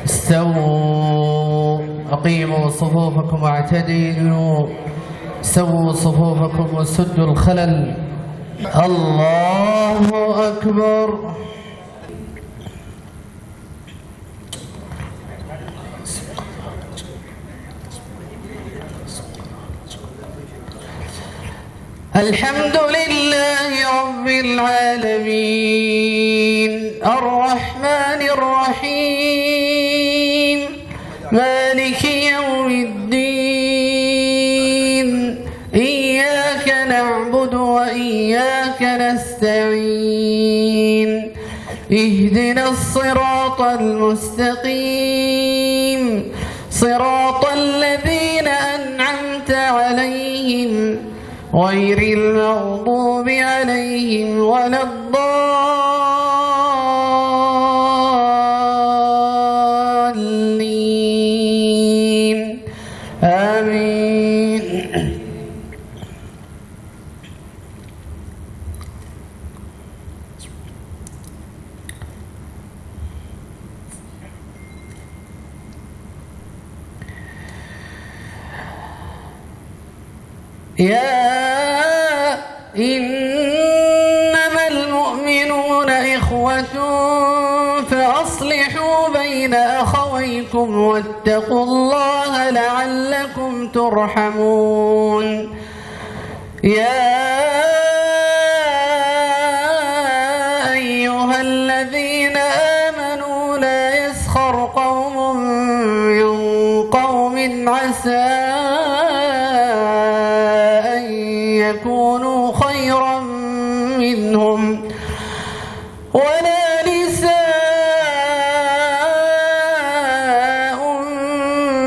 استووا أقيموا صفوفكم واعتدلوا، سووا صفوفكم وسدوا الخلل. الله أكبر. الحمد لله رب العالمين الرحمن الرحيم مالك يوم الدين إياك نعبد وإياك نستعين اهدنا الصراط المستقيم صراط الذين أنعمت عليهم غير المغضوب عليهم ولا الضالين آمين. إنما المؤمنون إخوة فأصلحوا بين أخويكم واتقوا الله لعلكم ترحمون. يا أيها الذين آمنوا لا يسخر قوم من قوم عسى يكونوا خيرا منهم ولا نساء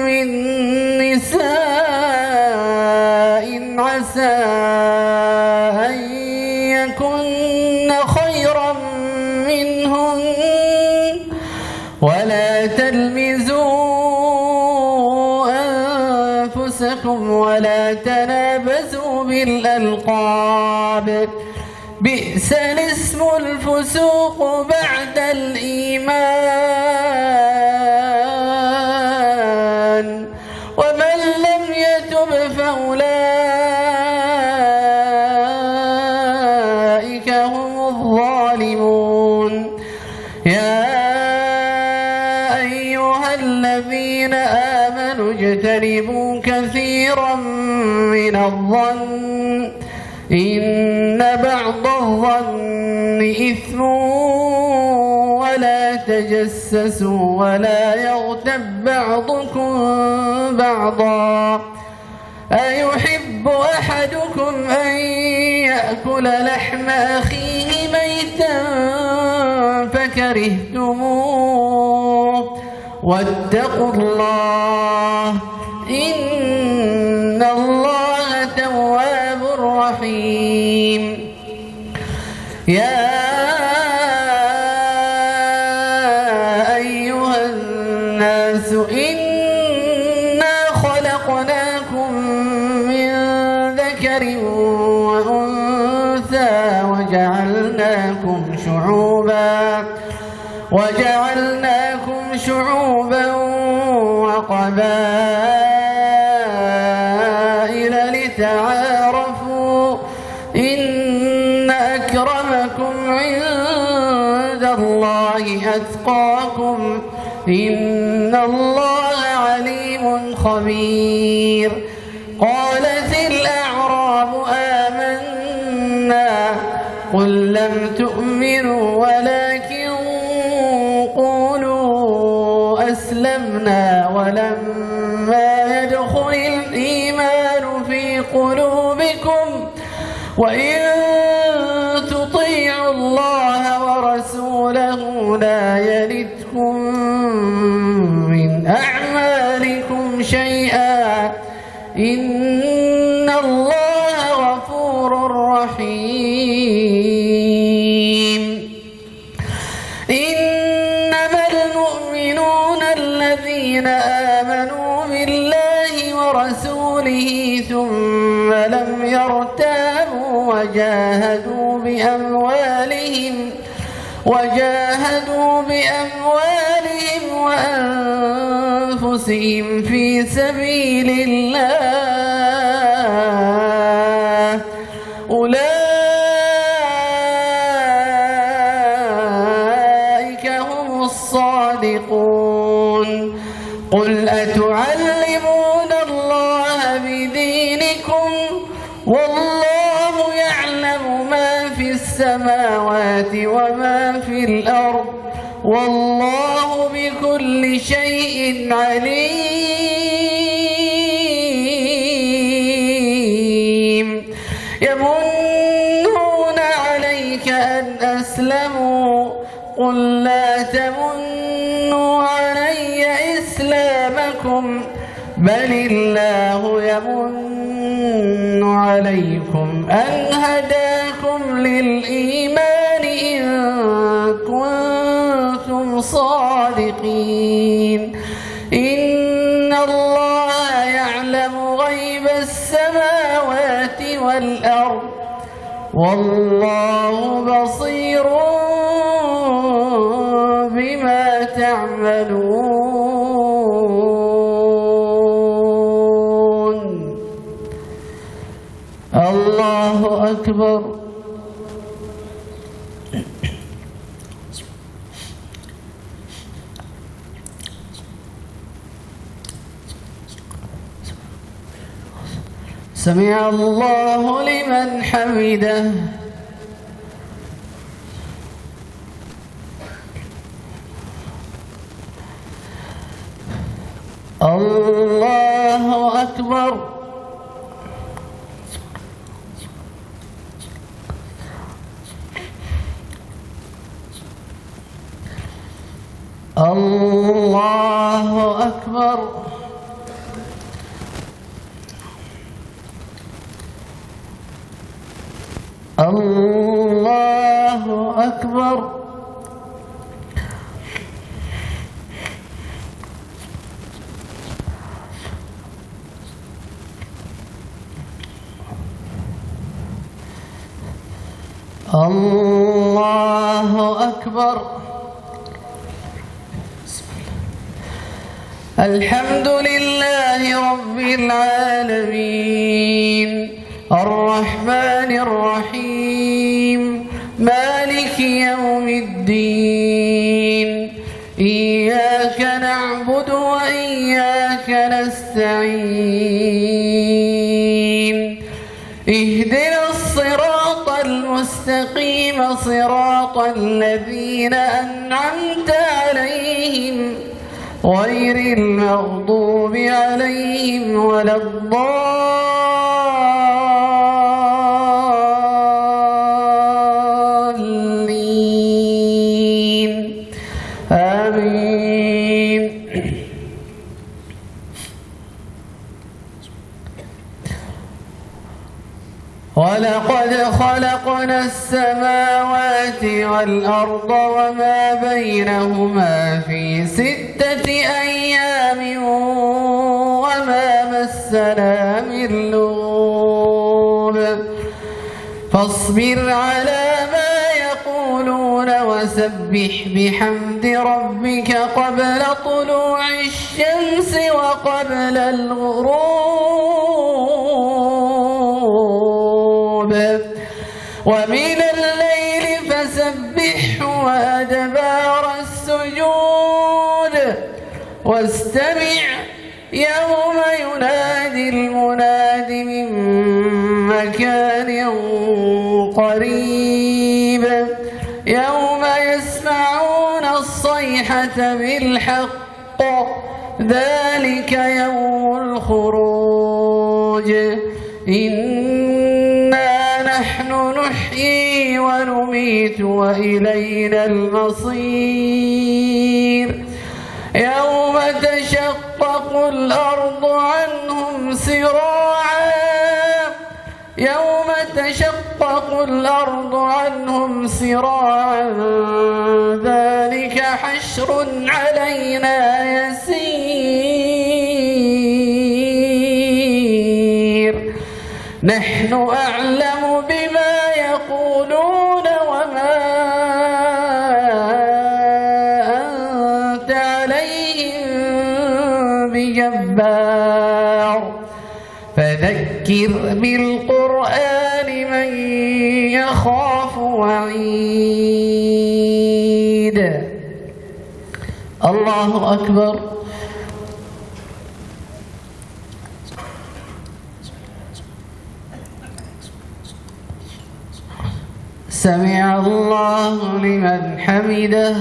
من نساء عسى أن يكن خيرا منهن ولا تلمزوا أنفسكم ولا تنابزوا بالألقاب بئس الاسم الفسوق بعد الإيمان ومن لم يتب فأولئك هم الظالمون. يا أيها الذين آمنوا اجتنبوا كثيرا من الظن إن بعض الظن إثم ولا تجسسوا ولا يغتب بعضكم بعضا أيحب أحدكم أن يأكل لحم أخيه ميتا فكرهتموه واتقوا الله إن الله تواب رحيم. يا أيها الناس إنا خلقناكم من ذكر وأنثى وجعلناكم شعوبا وقبائل لتعارفوا إن أكرمكم عند الله أتقاكم إن الله عليم خبير. قالت الأعراب آمنا قل لم تؤمنوا ولكن قولوا أسلمنا ولما يدخل الإيمان في قلوبكم وإن تطيعوا الله ورسوله لا يلدكم من أعمالكم شيئا إن الله غفور رحيم. إنما المؤمنون الذين آمنوا بالله ورسوله ثم لم يرتابوا وجاهدوا بأموالهم وأنفسهم أنفسهم في سبيل الله أولئك هم الصادقون. قل أتعلمون الله بدينكم والله يعلم ما في السماوات وما في الأرض والله بكل شيء عليم. يمنون عليك أن أسلموا قل لا تمنوا علي إسلامكم بل الله يمن عليكم أن هداكم للإيمان إن كنتم صادقين. إن الله يعلم غيب السماوات والأرض والله بصير بما تعملون. الله أكبر. سمع الله لمن حمده. الله أكبر. الله أكبر. الله أكبر. الله أكبر. الحمد لله رب العالمين الرحمن الرحيم مالك يوم الدين إياك نعبد وإياك نستعين اهدنا الصراط المستقيم صراط الذين أنعمت عليهم غير المغضوب عليهم ولا الضالين آمين. ولقد خلقنا السماوات والأرض وما بينهما في 6 أيام وما مسنا من لغوب فاصبر على ما يقولون وسبح بحمد ربك قبل طلوع الشمس وقبل الغروب ومن الليل فسبحه وأدبار السجود واستمع يوم ينادي المناد من مكان قريب يوم يسمعون الصيحة بالحق ذلك يوم الخروج إنا نحن نحيي ونميت وإلينا المصير يوم تشقق الأرض عنهم سراعا يوم تشقق الأرض عنهم سراعا ذلك حشر علينا يسير نحن أعلم بما يقولون وما أنت عليهم بجبار فذكر بالقرآن من يخاف وعيد. الله أكبر. سمع الله لمن حمده.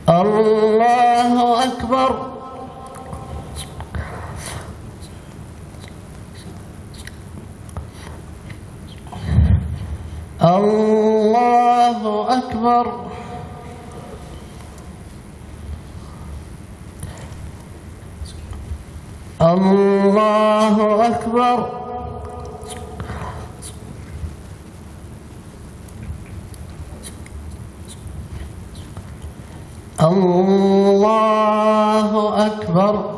الله أكبر. الله أكبر. الله أكبر. الله أكبر.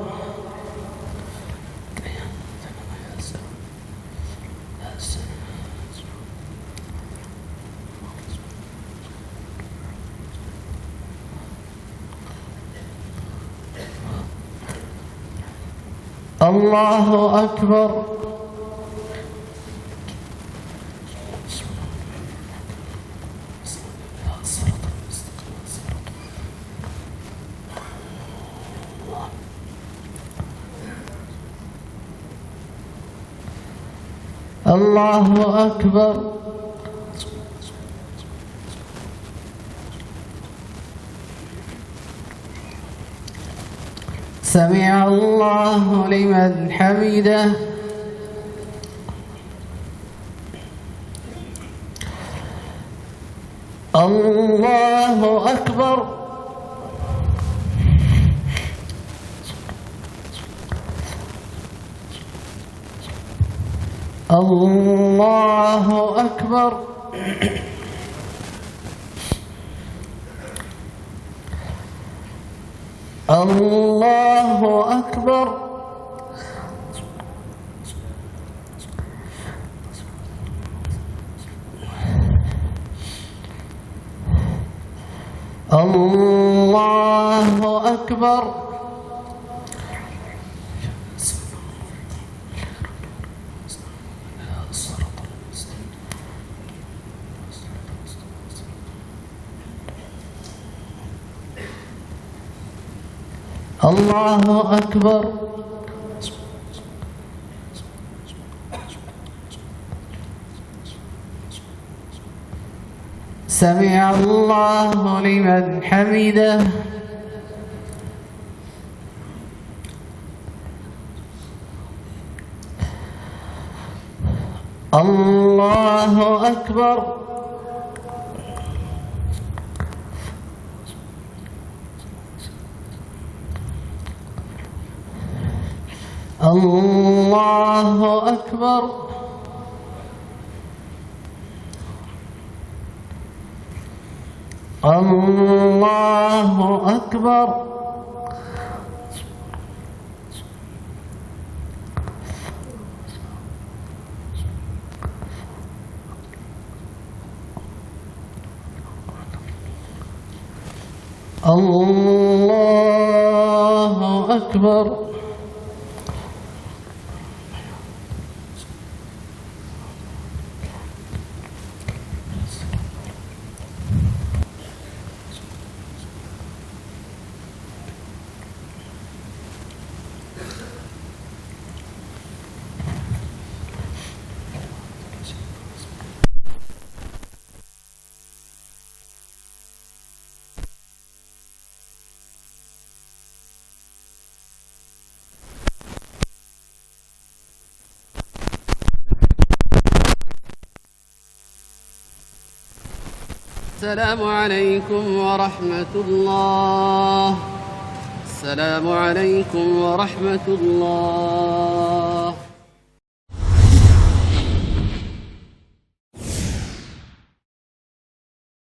الله أكبر. الله أكبر. سمع الله لمن حمده. الله أكبر. الله أكبر. الله أكبر. الله أكبر. الله أكبر. سمع الله لمن حمده. الله أكبر. الله أكبر. الله أكبر. الله أكبر. السلام عليكم ورحمة الله. السلام عليكم ورحمة الله.